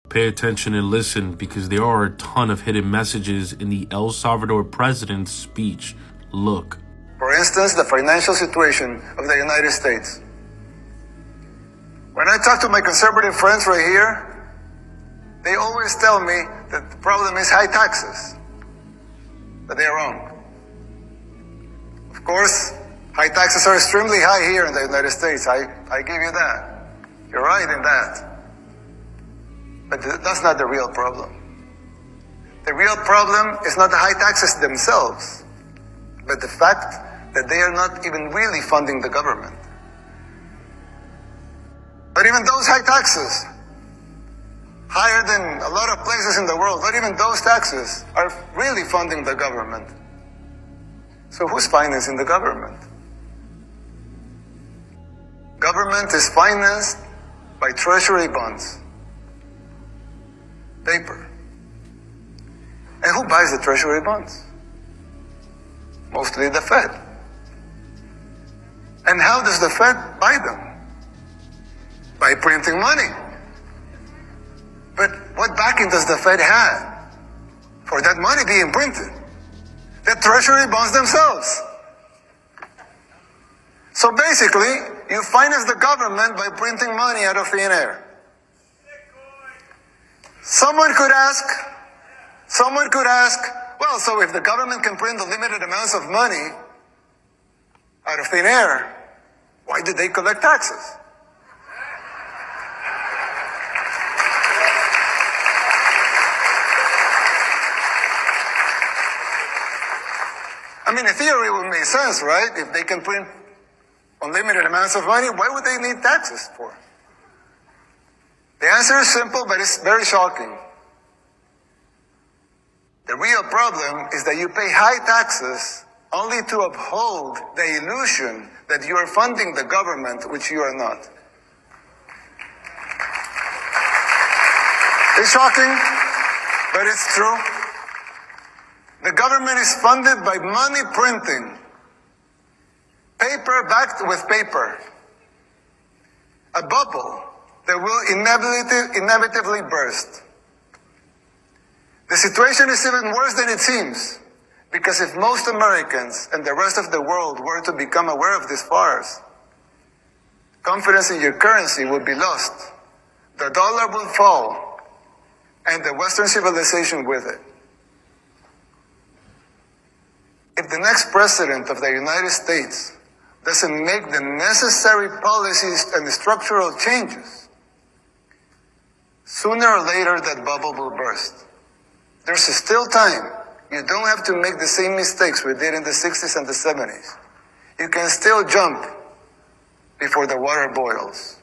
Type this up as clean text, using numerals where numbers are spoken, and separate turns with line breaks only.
Pay attention and listen, because there are a ton of hidden messages in the El Salvador president's speech. Look.
For instance, the financial situation of the United States. When I talk to my conservative friends right here, they always tell me that the problem is high taxes, but they're wrong. Of course, high taxes are extremely high here in the United States. I give you that. You're right in that. But that's not the real problem. The real problem is not the high taxes themselves, but the fact that they are not even really funding the government. But even those high taxes, higher than a lot of places in the world, but even those taxes are really funding the government. So who's financing the government? Government is financed by treasury bonds, paper. And who buys the treasury bonds? Mostly the Fed. And how does the Fed buy them? By printing money. But what backing does the Fed have for that money being printed? The treasury bonds themselves. So basically, you finance the government by printing money out of thin air. Someone could ask, well, so if the government can print unlimited amounts of money out of thin air, why did they collect taxes? I mean, in theory, it would make sense, right? If they can print unlimited amounts of money, why would they need taxes for? The answer is simple, but it's very shocking. The real problem is that you pay high taxes only to uphold the illusion that you are funding the government, which you are not. It's shocking, but it's true. The government is funded by money printing, paper backed with paper, a bubble that will inevitably burst. The situation is even worse than it seems, because if most Americans and the rest of the world were to become aware of this farce, confidence in your currency would be lost, the dollar will fall, and the Western civilization with it. If the next president of the United States doesn't make the necessary policies and structural changes, sooner or later that bubble will burst. There's still time. You don't have to make the same mistakes we did in the 60s and the 70s. You can still jump before the water boils.